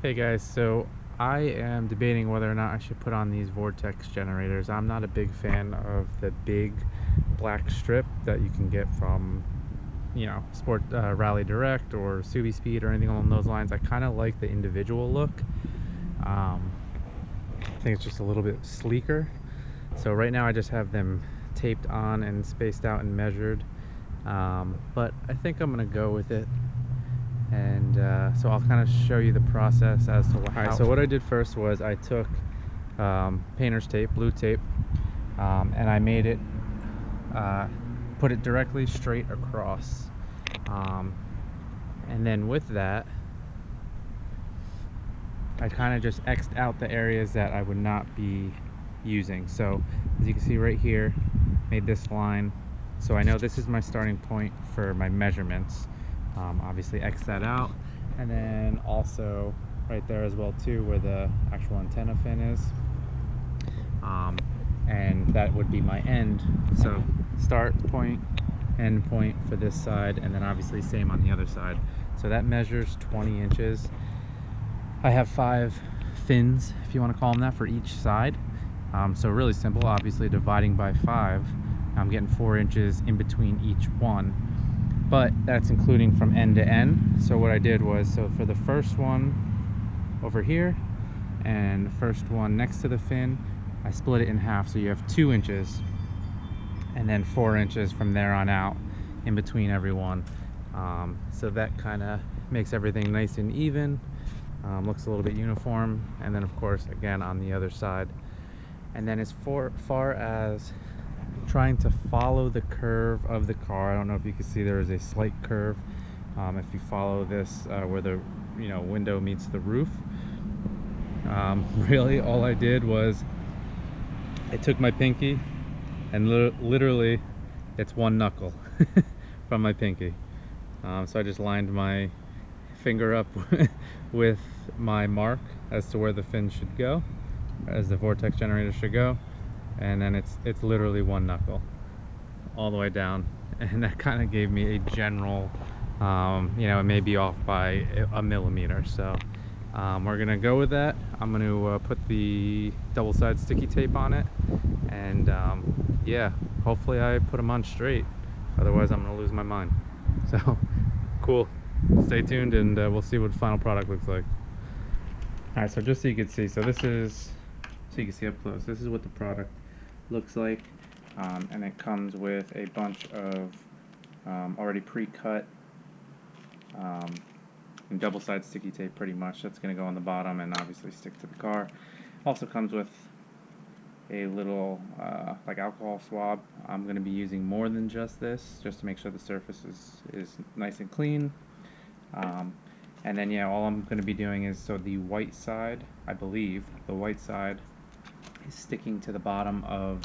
Hey guys, so I am debating whether or not I should put on these Vortex generators. I'm not a big fan of the big black strip that you can get from, Sport Rally Direct or Subispeed or anything along those lines. I kind of like the individual look. I think it's just a little bit sleeker. So right now I just have them taped on and spaced out and measured. But I think I'm gonna go with it. And so I'll kind of show you the process as to how. Alright, so what I did first was I took painter's tape, blue tape, and I made it, put it directly straight across. And then with that, I kind of just X'd out the areas that I would not be using. So as you can see right here, made this line. So I know this is my starting point for my measurements. Obviously X that out, and then also right there as well too where the actual antenna fin is, and that would be my end. So start point, end point for this side, and then obviously same on the other side. So that measures 20 inches. I have 5 fins, if you want to call them that, for each side. So really simple, obviously dividing by 5, I'm getting 4 inches in between each one. But that's including from end to end. So what I did was, so for the first one over here and the first one next to the fin, I split it in half, so you have 2 inches, and then 4 inches from there on out in between every one. So that kind of makes everything nice and even, looks a little bit uniform. And then of course again on the other side. And then as far as trying to follow the curve of the car, I don't know if you can see there is a slight curve. If you follow this where the window meets the roof, really all I did was I took my pinky and literally it's one knuckle from my pinky. So I just lined my finger up with my mark as to where the fin should go, as the Vortex generator should go. And then it's literally one knuckle all the way down, and that kind of gave me a general, it may be off by a millimeter. So we're gonna go with that. I'm gonna put the double-side sticky tape on it, and yeah, hopefully I put them on straight. Otherwise I'm gonna lose my mind. So cool, stay tuned, and we'll see what the final product looks like. All right, so just so you can see, so this is, so you can see up close, this is what the product looks like, and it comes with a bunch of already pre-cut and double-side sticky tape, pretty much. That's going to go on the bottom and obviously stick to the car. Also comes with a little like alcohol swab. I'm going to be using more than just this, just to make sure the surface is nice and clean. And then yeah, all I'm going to be doing is, so the white side, I believe the white side is sticking to the bottom of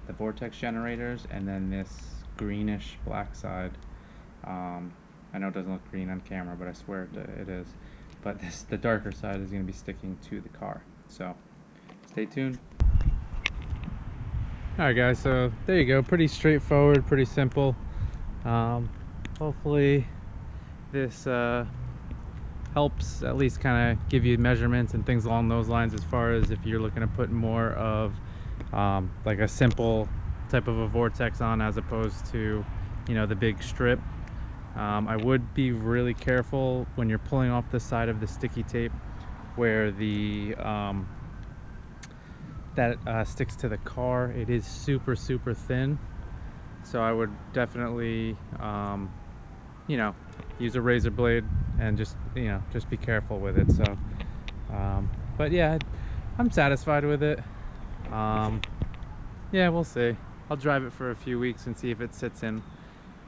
the Vortex generators, and then this greenish black side, I know it doesn't look green on camera, but I swear it is, but the darker side is going to be sticking to the car. So stay tuned. Alright guys, so there you go, pretty straightforward, pretty simple. Hopefully this helps at least kind of give you measurements and things along those lines, as far as if you're looking to put more of like a simple type of a Vortex on, as opposed to the big strip. I would be really careful when you're pulling off the side of the sticky tape where the that sticks to the car. It is super thin, so I would definitely use a razor blade and just be careful with it. So but yeah, I'm satisfied with it. Yeah, we'll see. I'll drive it for a few weeks and see if it sits in,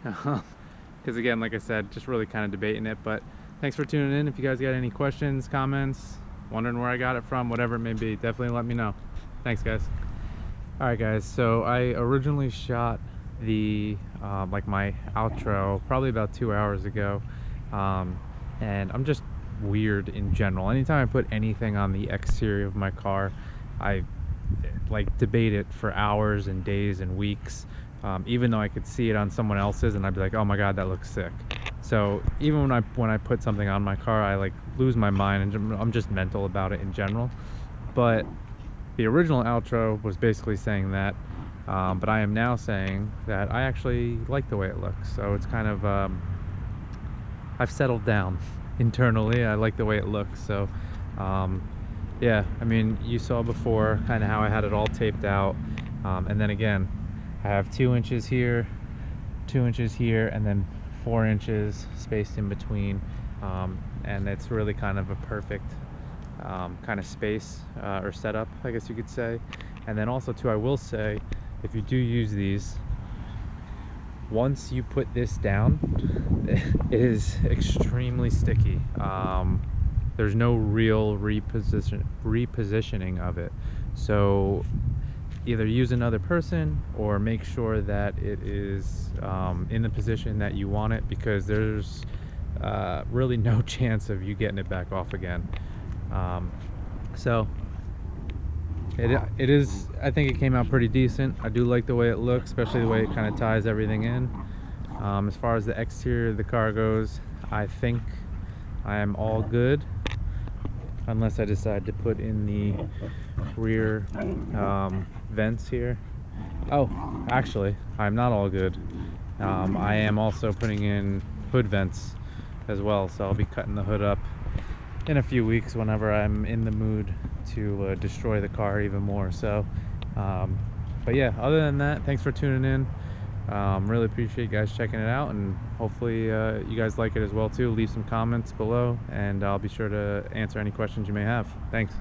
because again, like I said, just really kind of debating it. But thanks for tuning in. If you guys got any questions, comments, wondering where I got it from, whatever it may be, definitely let me know. Thanks guys. Alright guys, so I originally shot the like my outro probably about 2 hours ago, and I'm just weird in general. Anytime I put anything on the exterior of my car, I like debate it for hours and days and weeks, even though I could see it on someone else's and I'd be like, oh my god, that looks sick. So even when I put something on my car, I like lose my mind, and I'm just mental about it in general. But the original outro was basically saying that, but I am now saying that I actually like the way it looks. So it's kind of, I've settled down internally. I like the way it looks. So yeah, I mean, you saw before kind of how I had it all taped out, and then again I have 2 inches here, 2 inches here, and then 4 inches spaced in between, and it's really kind of a perfect kind of space or setup, I guess you could say. And then also too, I will say, if you do use these, once you put this down, it is extremely sticky. There's no real repositioning of it. So either use another person or make sure that it is in the position that you want it, because there's really no chance of you getting it back off again. So it is, I think it came out pretty decent. I do like the way it looks, especially the way it kind of ties everything in. As far as the exterior of the car goes, I think I am all good, unless I decide to put in the rear vents here. Oh, actually, I'm not all good. I am also putting in hood vents as well, so I'll be cutting the hood up in a few weeks whenever I'm in the mood to destroy the car even more. So but yeah, other than that, thanks for tuning in. Really appreciate you guys checking it out, and hopefully you guys like it as well too. Leave some comments below, and I'll be sure to answer any questions you may have. Thanks.